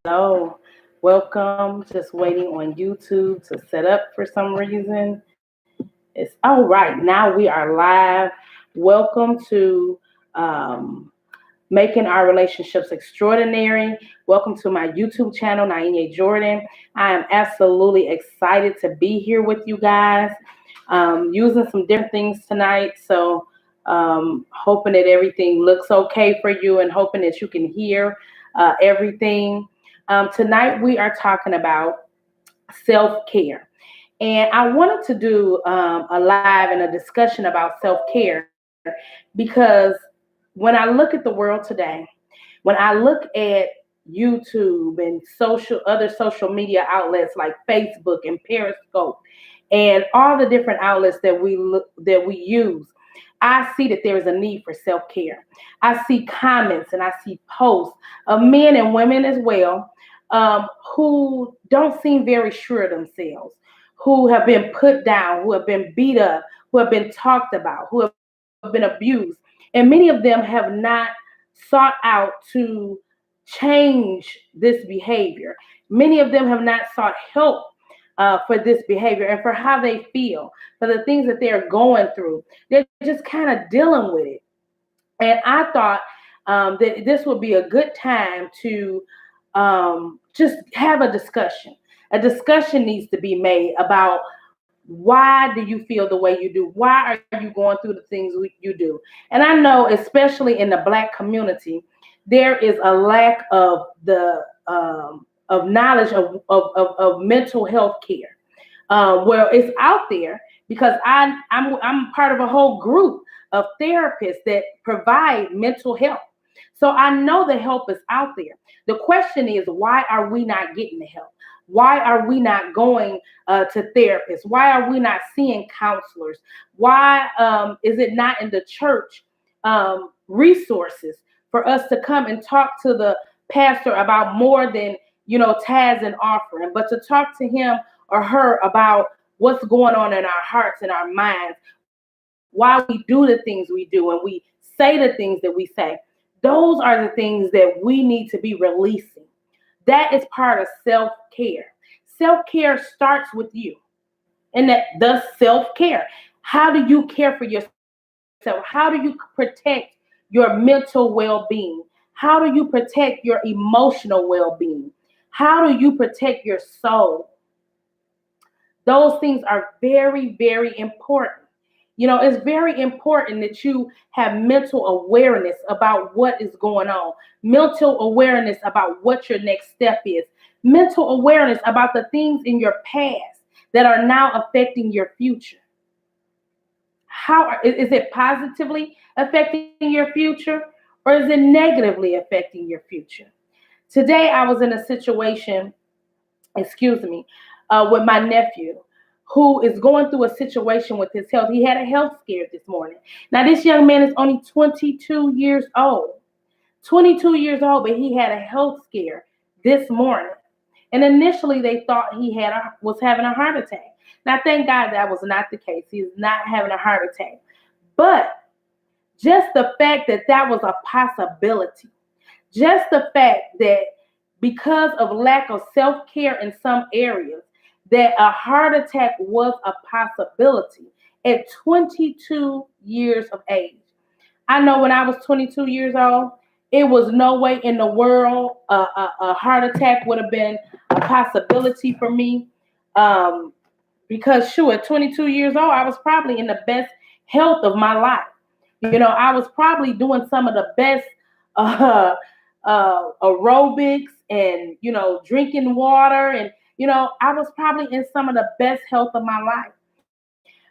Hello, welcome. Just waiting on YouTube to set up for some reason. It's all right. Now we are live. Welcome to Making Our Relationships Extraordinary. Welcome to my YouTube channel, Nainye Jordan. I am absolutely excited to be here with you guys. Using some different things tonight. So, hoping that everything looks okay for you and hoping that you can hear everything. Tonight, we are talking about self care. And I wanted to do a live and a discussion about self care because when I look at the world today, when I look at YouTube and other social media outlets like Facebook and Periscope and all the different outlets that we use, I see that there is a need for self-care. I see comments and I see posts of men and women as well, who don't seem very sure of themselves, who have been put down, who have been beat up, who have been talked about, who have been abused. And many of them have not sought out to change this behavior. Many of them have not sought help for this behavior and for how they feel, for the things that they're going through. They're just kind of dealing with it. And I thought that this would be a good time to just have a discussion. A discussion needs to be made about why do you feel the way you do? Why are you going through the things you do? And I know, especially in the Black community, there is a lack of knowledge of mental health care. Well, it's out there because I'm part of a whole group of therapists that provide mental health. So I know the help is out there. The question is, why are we not getting the help? Why are we not going to therapists? Why are we not seeing counselors? Why is it not in the church resources for us to come and talk to the pastor about more than, tithes and offering, but to talk to him or her about what's going on in our hearts and our minds, why we do the things we do and we say the things that we say. Those are the things that we need to be releasing. That is part of self-care. Self-care starts with you. And that does self-care. How do you care for yourself? How do you protect your mental well-being? How do you protect your emotional well-being? How do you protect your soul? Those things are very, very important. It's very important that you have mental awareness about what is going on, mental awareness about what your next step is, mental awareness about the things in your past that are now affecting your future. Is it positively affecting your future or is it negatively affecting your future? Today, I was in a situation, excuse me, with my nephew who is going through a situation with his health. He had a health scare this morning. Now, this young man is only 22 years old. 22 years old, but he had a health scare this morning. And initially, they thought was having a heart attack. Now, thank God that was not the case. He's not having a heart attack. But just the fact that that was a possibility, just the fact that because of lack of self-care in some areas, that a heart attack was a possibility at 22 years of age. I know when I was 22 years old, it was no way in the world a heart attack would have been a possibility for me. Because sure, at 22 years old, I was probably in the best health of my life. I was probably doing some of the best uh, aerobics and, drinking water. And, I was probably in some of the best health of my life.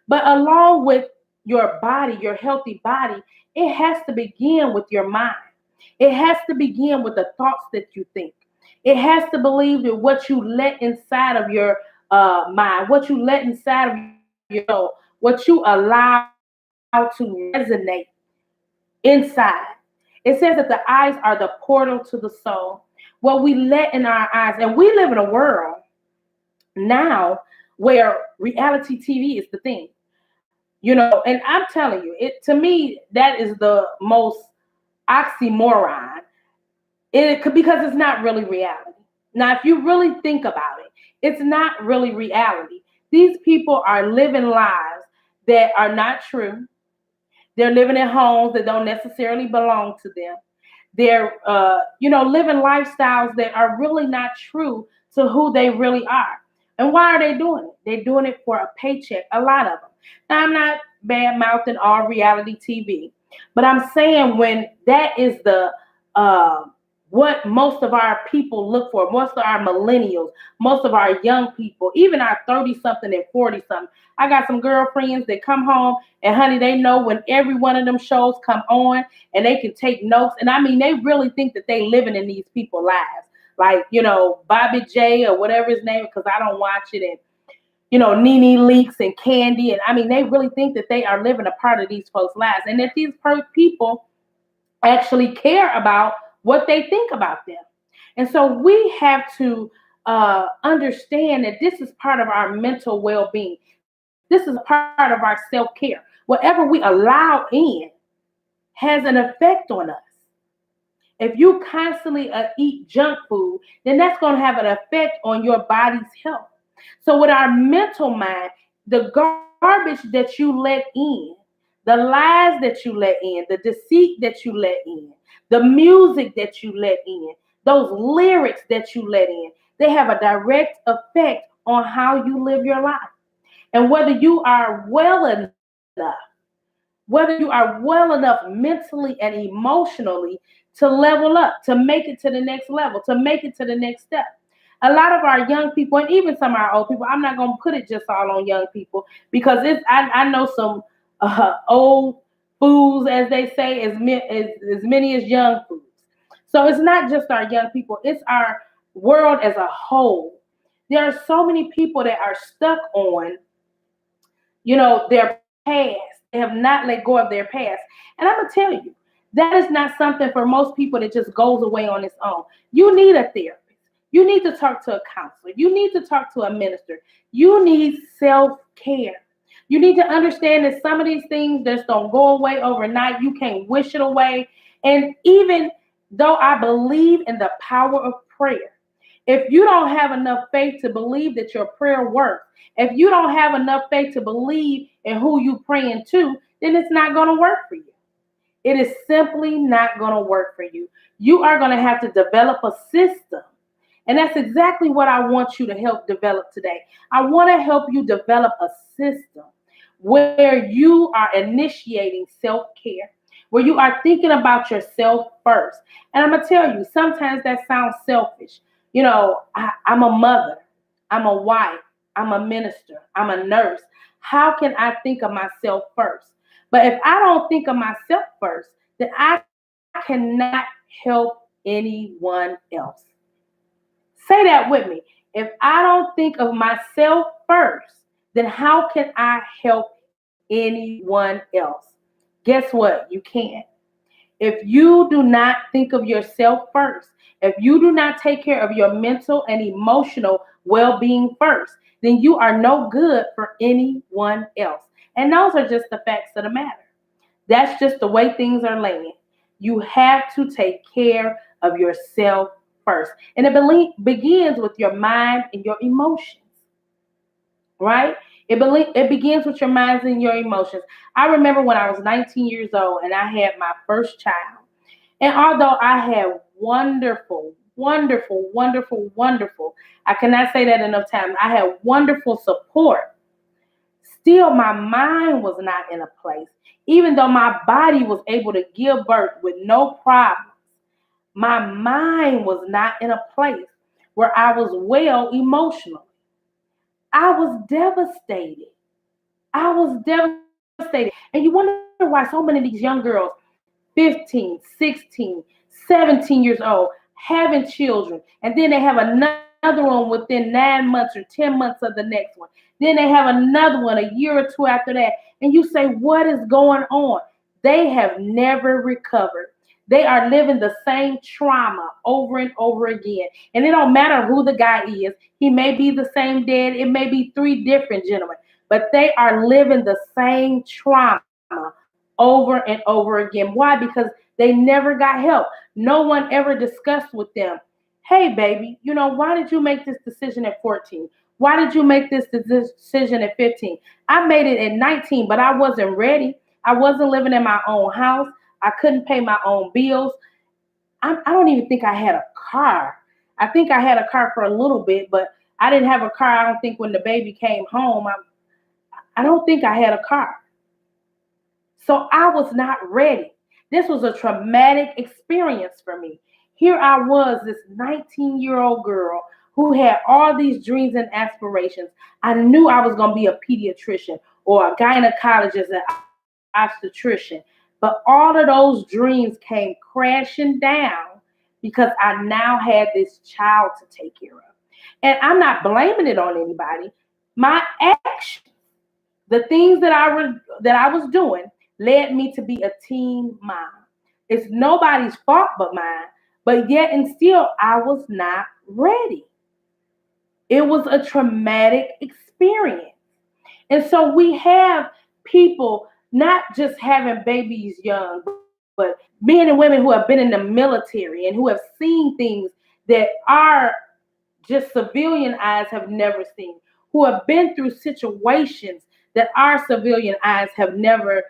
But along with your body, your healthy body, it has to begin with your mind. It has to begin with the thoughts that you think. It has to believe that what you let inside of your mind, what you let inside of your soul, what you allow to resonate inside. It says that the eyes are the portal to the soul. What we let in our eyes, and we live in a world now where reality TV is the thing. And I'm telling you, it to me that is the most oxymoron. Because it's not really reality. Now, if you really think about it, it's not really reality. These people are living lives that are not true. They're living in homes that don't necessarily belong to them. They're, living lifestyles that are really not true to who they really are. And why are they doing it? They're doing it for a paycheck, a lot of them. Now, I'm not bad mouthing all reality TV, but I'm saying when that is the what most of our people look for, most of our millennials, most of our young people, even our 30 something and 40 something. I got some girlfriends that come home and honey, they know when every one of them shows come on and they can take notes. And I mean, they really think that they living in these people's lives. Like, Bobby J or whatever his name, because I don't watch it. And, Nene Leakes and Candy. And I mean, they really think that they are living a part of these folks' lives. And that these people actually care about what they think about them. And so we have to understand that this is part of our mental well-being. This is part of our self-care. Whatever we allow in has an effect on us. If you constantly eat junk food, then that's going to have an effect on your body's health. So with our mental mind, the garbage that you let in, the lies that you let in, the deceit that you let in, the music that you let in, those lyrics that you let in, they have a direct effect on how you live your life. And whether you are well enough mentally and emotionally to level up, to make it to the next level, to make it to the next step. A lot of our young people, and even some of our old people, I'm not going to put it just all on young people because I know some old fools, as they say, as many as young fools. So it's not just our young people, it's our world as a whole. There are so many people that are stuck on, their past. They have not let go of their past. And I'm going to tell you, that is not something for most people that just goes away on its own. You need a therapist. You need to talk to a counselor. You need to talk to a minister. You need self-care. You need to understand that some of these things just don't go away overnight. You can't wish it away. And even though I believe in the power of prayer, if you don't have enough faith to believe that your prayer works, if you don't have enough faith to believe in who you praying to, then it's not going to work for you. It is simply not going to work for you. You are going to have to develop a system. And that's exactly what I want you to help develop today. I want to help you develop a system where you are initiating self-care, where you are thinking about yourself first. And I'm going to tell you, sometimes that sounds selfish. I'm a mother, I'm a wife, I'm a minister, I'm a nurse. How can I think of myself first? But if I don't think of myself first, then I cannot help anyone else. Say that with me. If I don't think of myself first, then how can I help anyone else? Guess what? You can't. If you do not think of yourself first, if you do not take care of your mental and emotional well-being first, then you are no good for anyone else. And those are just the facts of the matter. That's just the way things are laying. You have to take care of yourself first. And it begins with your mind and your emotions, right? It begins with your minds and your emotions. I remember when I was 19 years old and I had my first child. And although I had wonderful, I cannot say that enough times, I had wonderful support. Still, my mind was not in a place. Even though my body was able to give birth with no problems, my mind was not in a place where I was well emotionally. I was devastated. And you wonder why so many of these young girls, 15, 16, 17 years old, having children, and then they have another one within 9 months or 10 months of the next one. Then they have another one a year or two after that. And you say, what is going on? They have never recovered. They are living the same trauma over and over again. And it don't matter who the guy is. He may be the same dad. It may be 3 different gentlemen. But they are living the same trauma over and over again. Why? Because they never got help. No one ever discussed with them, Hey, baby, why did you make this decision at 14? Why did you make this decision at 15? I made it at 19, but I wasn't ready. I wasn't living in my own house. I couldn't pay my own bills. I don't even think I had a car. I think I had a car for a little bit, but I didn't have a car. I don't think when the baby came home. I don't think I had a car. So I was not ready. This was a traumatic experience for me. Here I was, this 19-year-old girl who had all these dreams and aspirations. I knew I was going to be a pediatrician or a gynecologist, an obstetrician. But all of those dreams came crashing down because I now had this child to take care of. And I'm not blaming it on anybody. My actions, the things that I was doing, led me to be a teen mom. It's nobody's fault but mine, but yet and still I was not ready. It was a traumatic experience. And so we have people not just having babies young, but men and women who have been in the military and who have seen things that our just civilian eyes have never seen, who have been through situations that our civilian eyes have never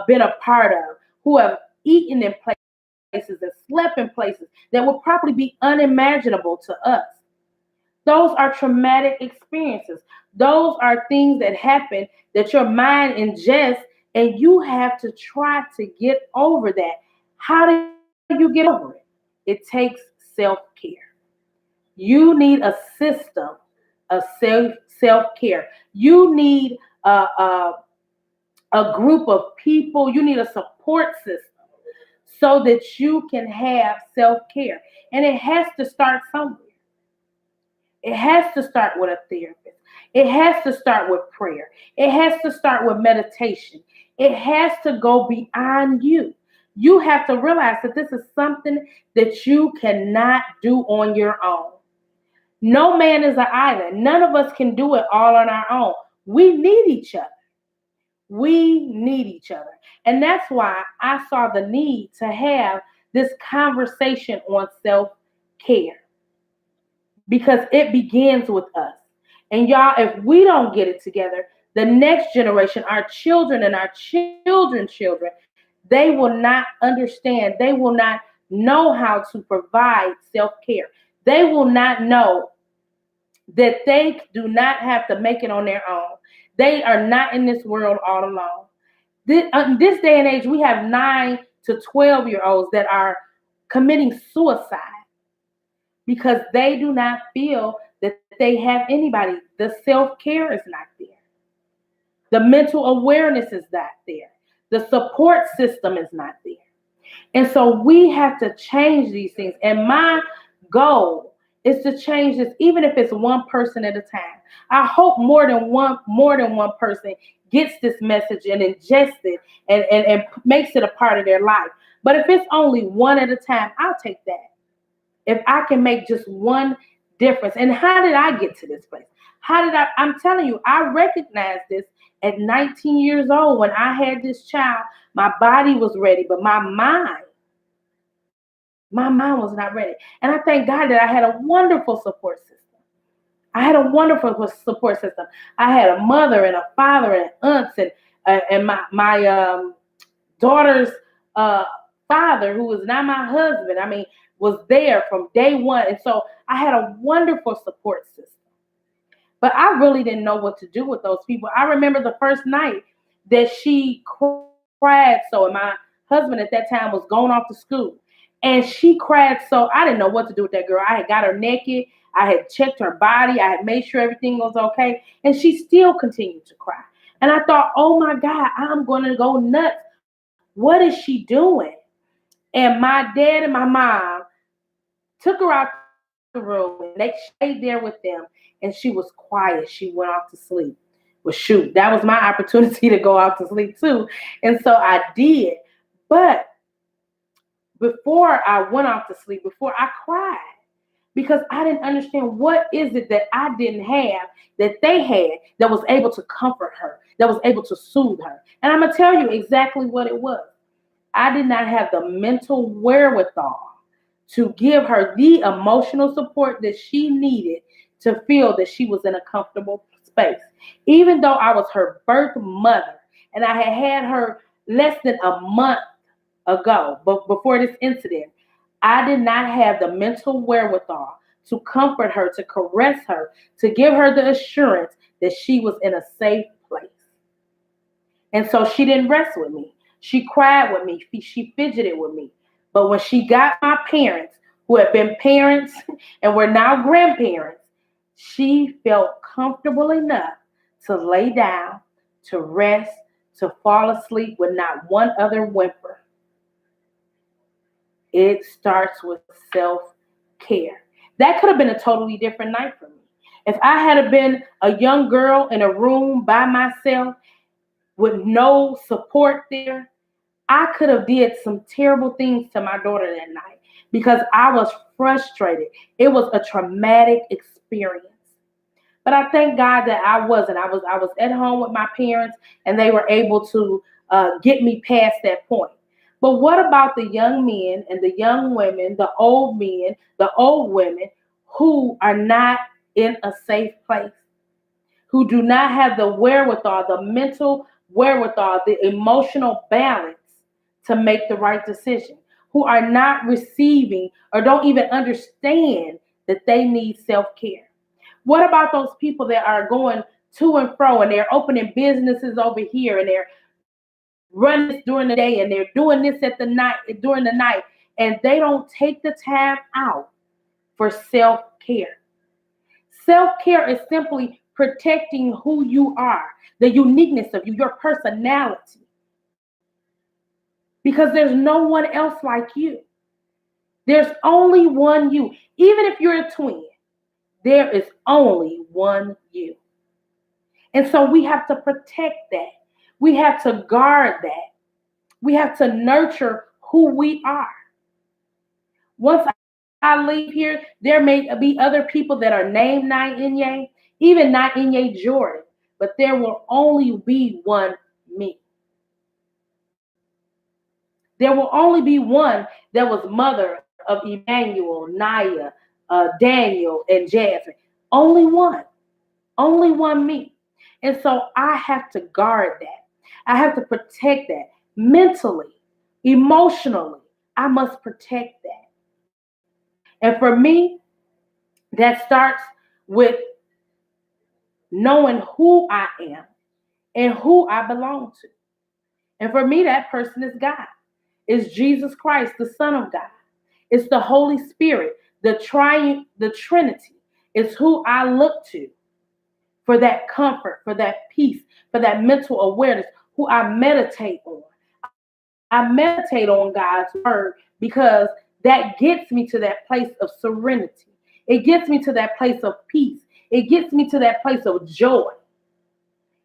been a part of, who have eaten in places and slept in places that would probably be unimaginable to us. Those are traumatic experiences. Those are things that happen that your mind ingests, and you have to try to get over that. How do you get over it? It takes self-care. You need a system of self-care. You need a group of people. You need a support system so that you can have self-care. And it has to start somewhere. It has to start with a therapist. It has to start with prayer. It has to start with meditation. It has to go beyond you. You have to realize that this is something that you cannot do on your own. No man is an island. None of us can do it all on our own. We need each other. We need each other. And that's why I saw the need to have this conversation on self-care, because it begins with us. And y'all, if we don't get it together, the next generation, our children and our children's children, they will not understand. They will not know how to provide self-care. They will not know that they do not have to make it on their own. They are not in this world all alone. In this day and age, we have 9 to 12-year-olds that are committing suicide because they do not feel that they have anybody. The self-care is not there. The mental awareness is not there. The support system is not there. And so we have to change these things. And my goal is to change this, even if it's one person at a time. I hope more than one person gets this message and ingests it and makes it a part of their life. But if it's only one at a time, I'll take that. If I can make just one difference. And how did I get to this place? I'm telling you, I recognized this at 19 years old when I had this child. My body was ready, but my mind was not ready. And I thank God that I had a wonderful support system. I had a wonderful support system. I had a mother and a father and aunts and my daughter's father, who was not my husband, was there from day one. And so I had a wonderful support system. But I really didn't know what to do with those people. I remember the first night that she cried so, and my husband at that time was going off to school. And she cried so, I didn't know what to do with that girl. I had got her naked. I had checked her body. I had made sure everything was okay. And she still continued to cry. And I thought, oh my God, I'm going to go nuts. What is she doing? And my dad and my mom took her out the room and they stayed there with them. And she was quiet. She went off to sleep. Well, shoot, that was my opportunity to go off to sleep too. And so I did. But before I went off to sleep, before I cried, because I didn't understand what is it that I didn't have that they had that was able to comfort her, that was able to soothe her. And I'm going to tell you exactly what it was. I did not have the mental wherewithal to give her the emotional support that she needed to feel that she was in a comfortable space. Even though I was her birth mother and I had her less than a month ago, but before this incident, I did not have the mental wherewithal to comfort her, to caress her, to give her the assurance that she was in a safe place. And so she didn't rest with me. She cried with me. She fidgeted with me. But when she got my parents, who had been parents and were now grandparents, she felt comfortable enough to lay down, to rest, to fall asleep with not one other whimper. It starts with self-care. That could have been a totally different night for me. If I had been a young girl in a room by myself with no support there, I could have did some terrible things to my daughter that night because I was frustrated. It was a traumatic experience. But I thank God that I wasn't. I was at home with my parents and they were able to get me past that point. But what about the young men and the young women, the old men, the old women who are not in a safe place, who do not have the wherewithal, the mental wherewithal, the emotional balance to make the right decision, who are not receiving or don't even understand that they need self-care? What about those people that are going to and fro and they're opening businesses over here and they're running this during the day and they're doing this at the night during the night and they don't take the time out for self-care? Self-care is simply protecting who you are, the uniqueness of you, your personality. Because there's no one else like you. There's only one you. Even if you're a twin, there is only one you. And so we have to protect that. We have to guard that. We have to nurture who we are. Once I leave here, there may be other people that are named Nyenye, even Nyenye Jordan, but there will only be one me. There will only be one that was mother of Emmanuel, Naya, Daniel, and Jasmine. Only one. Only one me. And so I have to guard that. I have to protect that mentally, emotionally. I must protect that. And for me, that starts with knowing who I am and who I belong to. And for me, that person is God. It's Jesus Christ, the Son of God. It's the Holy Spirit, the Trinity. It's who I look to for that comfort, for that peace, for that mental awareness, who I meditate on. I meditate on God's word because that gets me to that place of serenity. It gets me to that place of peace. It gets me to that place of joy.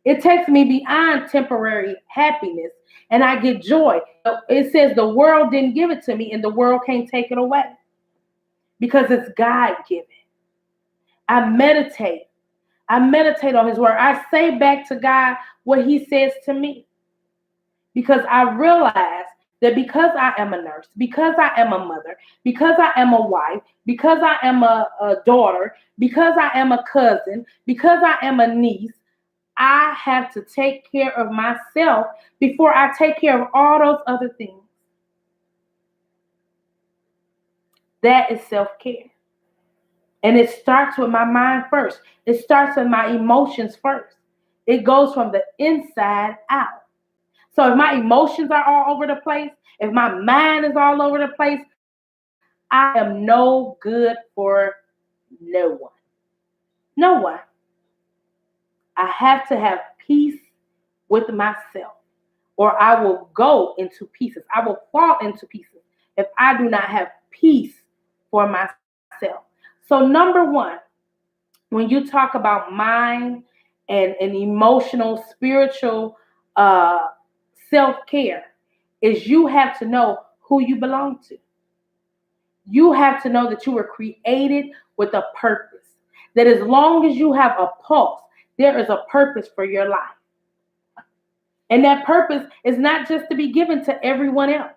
It takes me beyond temporary happiness and I get joy. It says the world didn't give it to me and the world can't take it away because it's God given. I meditate. I meditate on his word. I say back to God what he says to me because I realize that because I am a nurse, because I am a mother, because I am a wife, because I am a daughter, because I am a cousin, because I am a niece, I have to take care of myself before I take care of all those other things. That is self-care. And it starts with my mind first. It starts with my emotions first. It goes from the inside out. So if my emotions are all over the place, if my mind is all over the place, I am no good for no one. No one. I have to have peace with myself, or I will go into pieces. I will fall into pieces if I do not have peace for myself. So number one, when you talk about mind and emotional, spiritual self-care, is you have to know who you belong to. You have to know that you were created with a purpose. That as long as you have a pulse, there is a purpose for your life. And that purpose is not just to be given to everyone else.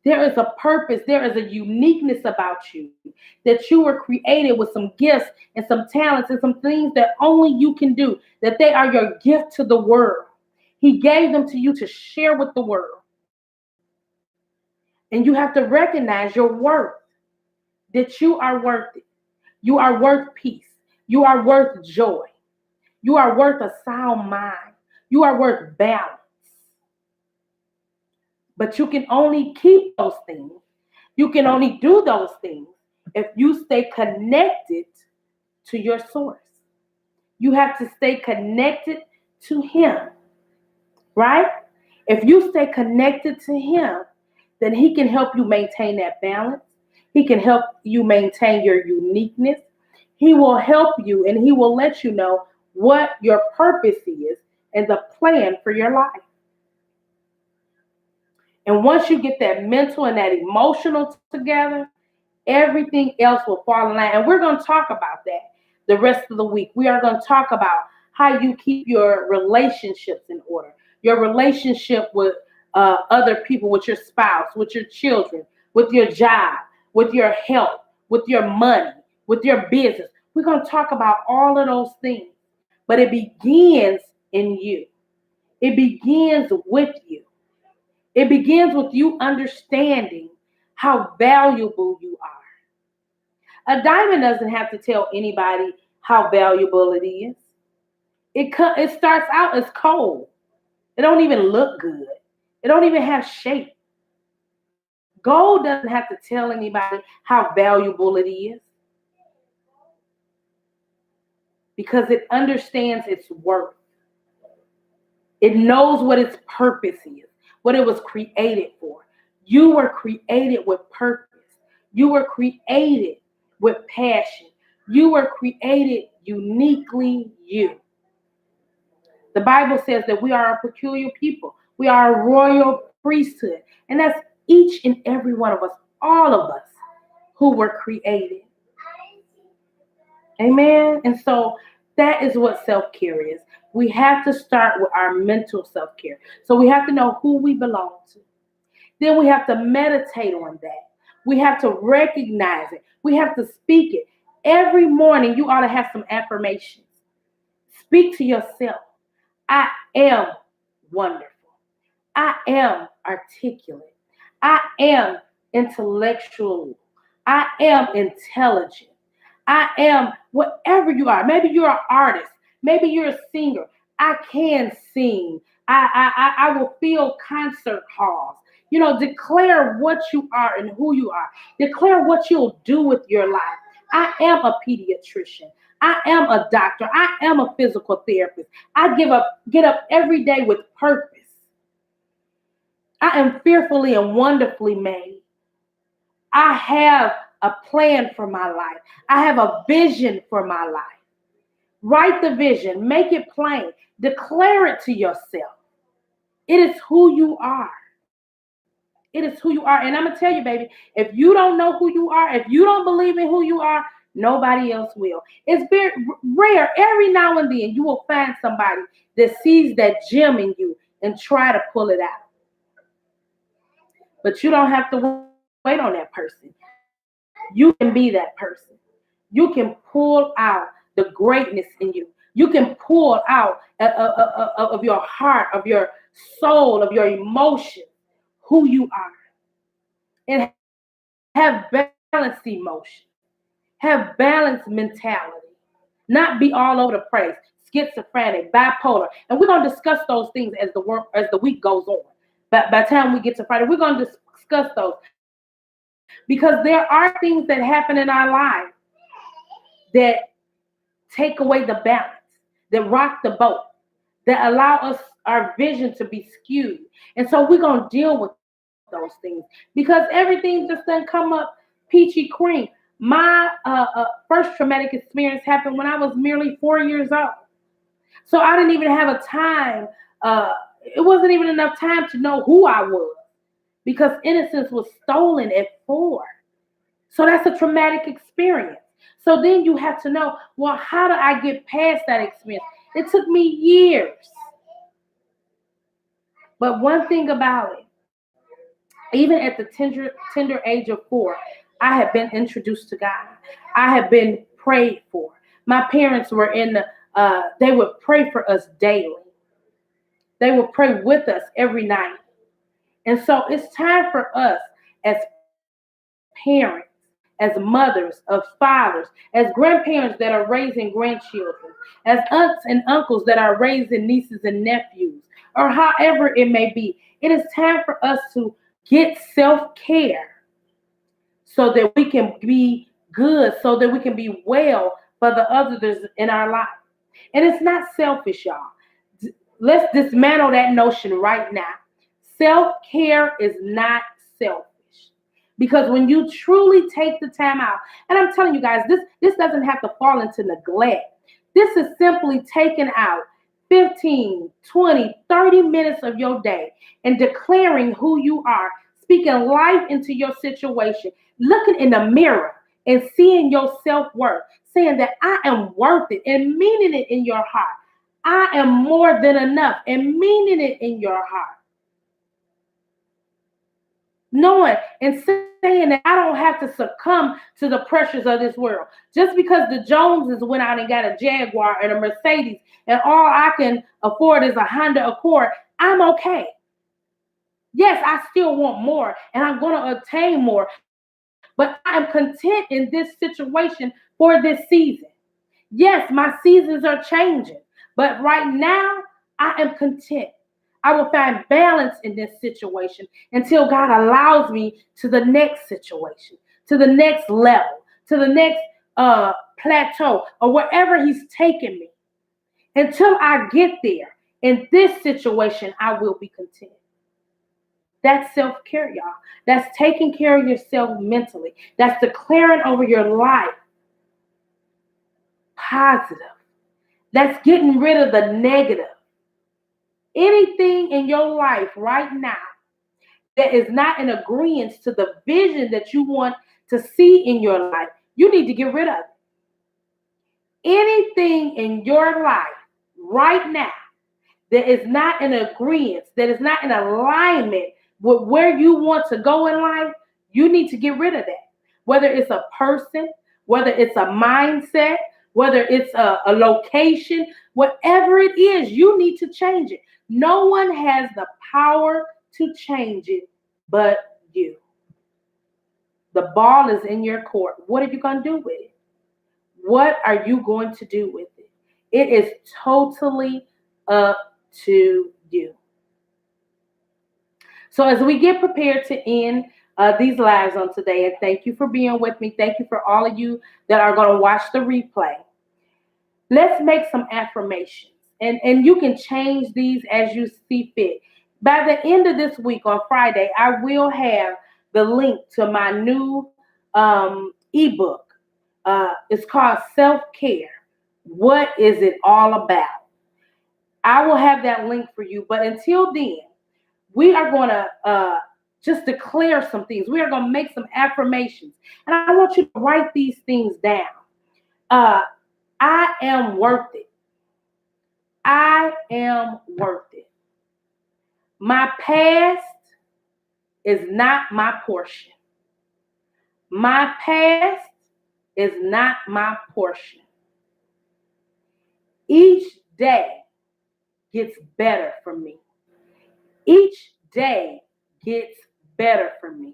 There is a purpose. There is a uniqueness about you, that you were created with some gifts and some talents and some things that only you can do, that they are your gift to the world. He gave them to you to share with the world. And you have to recognize your worth, that you are worth it. You are worth peace. You are worth joy. You are worth a sound mind. You are worth balance. But you can only keep those things. You can only do those things if you stay connected to your source. You have to stay connected to Him, right? If you stay connected to Him, then He can help you maintain that balance. He can help you maintain your uniqueness. He will help you and He will let you know what your purpose is and the plan for your life. And once you get that mental and that emotional together, everything else will fall in line. And we're going to talk about that the rest of the week. We are going to talk about how you keep your relationships in order, your relationship with other people, with your spouse, with your children, with your job, with your health, with your money, with your business. We're going to talk about all of those things. But it begins in you. It begins with you. It begins with you understanding how valuable you are. A diamond doesn't have to tell anybody how valuable it is. It starts out as cold. It don't even look good. It don't even have shape. Gold doesn't have to tell anybody how valuable it is, because it understands its worth. It knows what its purpose is, what it was created for. You were created with purpose. You were created with passion. You were created uniquely you. The Bible says that we are a peculiar people. We are a royal priesthood. And that's each and every one of us, all of us who were created. Amen. And so that is what self-care is. We have to start with our mental self-care. So we have to know who we belong to. Then we have to meditate on that. We have to recognize it. We have to speak it. Every morning, you ought to have some affirmations. Speak to yourself. I am wonderful. I am articulate. I am intellectual. I am intelligent. I am whatever you are. Maybe you're an artist. Maybe you're a singer. I can sing. I will fill concert halls. Declare what you are and who you are. Declare what you'll do with your life. I am a pediatrician. I am a doctor. I am a physical therapist. I get up every day with purpose. I am fearfully and wonderfully made. I have a plan for my life. I have a vision for my life. Write the vision. Make it plain. Declare it to yourself. It is who you are. It is who you are. And I'm going to tell you, baby, if you don't know who you are, if you don't believe in who you are, nobody else will. It's very rare. Every now and then you will find somebody that sees that gem in you and try to pull it out. But you don't have to wait on that person. You can be that person. You can pull out the greatness in you. You can pull out of your heart, of your soul, of your emotion, who you are. And have balanced emotion. Have balanced mentality. Not be all over the place. Schizophrenic, bipolar. And we're going to discuss those things as the week goes on. But by the time we get to Friday, we're going to discuss those. Because there are things that happen in our life that take away the balance, that rock the boat, that allow us our vision to be skewed. And so we're going to deal with those things, because everything just doesn't come up peachy cream. My first traumatic experience happened when I was merely 4 years old. So I didn't even have a time. It wasn't even enough time to know who I was, because innocence was stolen at 4. So that's a traumatic experience. So then you have to know, well, how do I get past that experience? It took me years. But one thing about it, Even at the tender age of 4, I have been introduced to God. I have been prayed for. My parents were they would pray for us daily. They would pray with us every night. And so it's time for us as parents, as mothers, of fathers, as grandparents that are raising grandchildren, as aunts and uncles that are raising nieces and nephews, or however it may be. It is time for us to get self-care so that we can be good, so that we can be well for the others in our life. And it's not selfish, y'all. Let's dismantle that notion right now. Self-care is not selfish. Because when you truly take the time out, and I'm telling you guys, this doesn't have to fall into neglect. This is simply taking out 15, 20, 30 minutes of your day and declaring who you are, speaking life into your situation, looking in the mirror and seeing your self-worth, saying that I am worth it and meaning it in your heart. I am more than enough and meaning it in your heart. Knowing and saying that I don't have to succumb to the pressures of this world. Just because the Joneses went out and got a Jaguar and a Mercedes and all I can afford is a Honda Accord, I'm okay. Yes, I still want more and I'm going to obtain more, but I am content in this situation for this season. Yes, my seasons are changing, but right now I am content. I will find balance in this situation until God allows me to the next situation, to the next level, to the next plateau, or wherever He's taken me. Until I get there, in this situation, I will be content. That's self-care, y'all. That's taking care of yourself mentally. That's declaring over your life positive. That's getting rid of the negative. Anything in your life right now that is not in agreement to the vision that you want to see in your life, you need to get rid of it. Anything in your life right now that is not in agreement, that is not in alignment with where you want to go in life, you need to get rid of that. Whether it's a person, whether it's a mindset, whether it's a location, whatever it is, you need to change it. No one has the power to change it but you. The ball is in your court. What are you going to do with it? What are you going to do with it? It is totally up to you. So as we get prepared to end these lives on today, and thank you for being with me. Thank you for all of you that are going to watch the replay. Let's make some affirmations. And you can change these as you see fit. By the end of this week on Friday, I will have the link to my new ebook. It's called Self-Care. What is it all about? I will have that link for you. But until then, we are going to just declare some things. We are going to make some affirmations. And I want you to write these things down. I am worth it. I am worth it. My past is not my portion. My past is not my portion. Each day gets better for me. Each day gets better for me.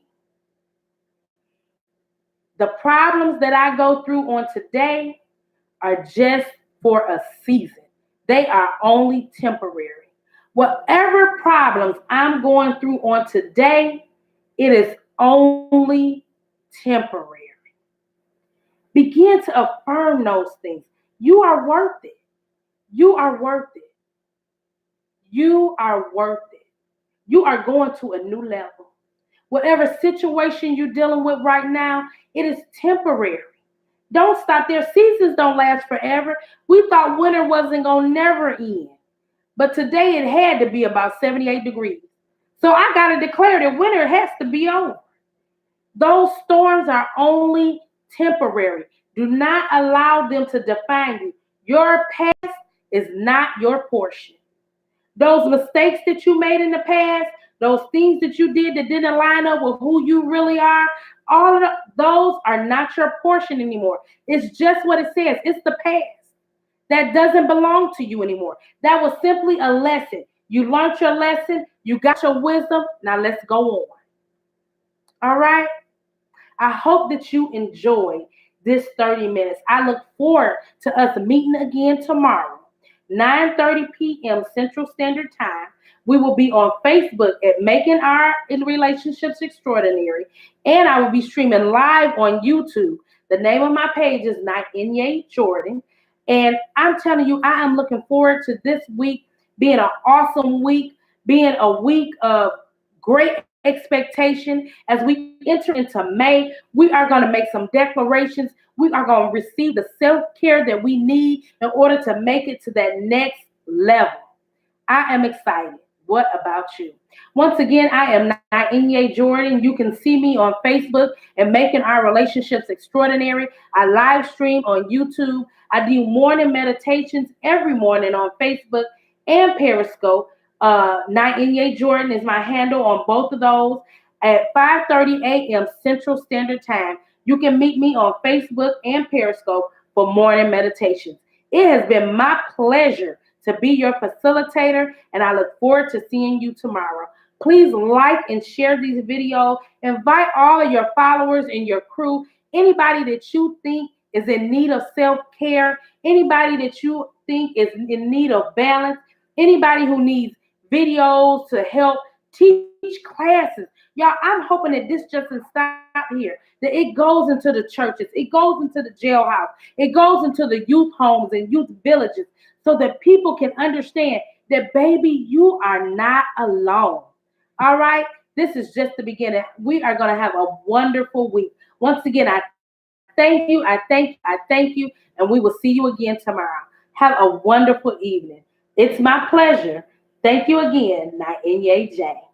The problems that I go through on today are just for a season. They are only temporary. Whatever problems I'm going through on today, it is only temporary. Begin to affirm those things. You are worth it. You are worth it. You are worth it. You are going to a new level. Whatever situation you're dealing with right now, it is temporary. Don't stop there. Seasons don't last forever. We thought winter wasn't going to never end. But today it had to be about 78 degrees. So I got to declare that winter has to be over. Those storms are only temporary. Do not allow them to define you. Your past is not your portion. Those mistakes that you made in the past, those things that you did that didn't line up with who you really are, all of those are not your portion anymore. It's just what it says. It's the past. That doesn't belong to you anymore. That was simply a lesson. You learned your lesson. You got your wisdom. Now let's go on. All right? I hope that you enjoy this 30 minutes. I look forward to us meeting again tomorrow, 9:30 p.m. Central Standard Time. We will be on Facebook at Making Our Relationships Extraordinary, and I will be streaming live on YouTube. The name of my page is Nyenye Jordan, and I'm telling you, I am looking forward to this week being an awesome week, being a week of great expectation. As we enter into May, we are going to make some declarations. We are going to receive the self-care that we need in order to make it to that next level. I am excited. What about you? Once again, I am Nyenye Jordan. You can see me on Facebook and Making Our Relationships Extraordinary. I live stream on YouTube. I do morning meditations every morning on Facebook and Periscope. Nyenye Jordan is my handle on both of those at 5:30 a.m. Central Standard Time. You can meet me on Facebook and Periscope for morning meditations. It has been my pleasure to be your facilitator, and I look forward to seeing you tomorrow. Please like and share these videos. Invite all of your followers and your crew, anybody that you think is in need of self-care, anybody that you think is in need of balance, anybody who needs videos to help teach classes. Y'all, I'm hoping that this just doesn't stop here, that it goes into the churches, it goes into the jailhouse, it goes into the youth homes and youth villages, so that people can understand that, baby, you are not alone. All right? This is just the beginning. We are going to have a wonderful week. Once again, I thank you, and we will see you again tomorrow. Have a wonderful evening. It's my pleasure. Thank you again, Nyenye J.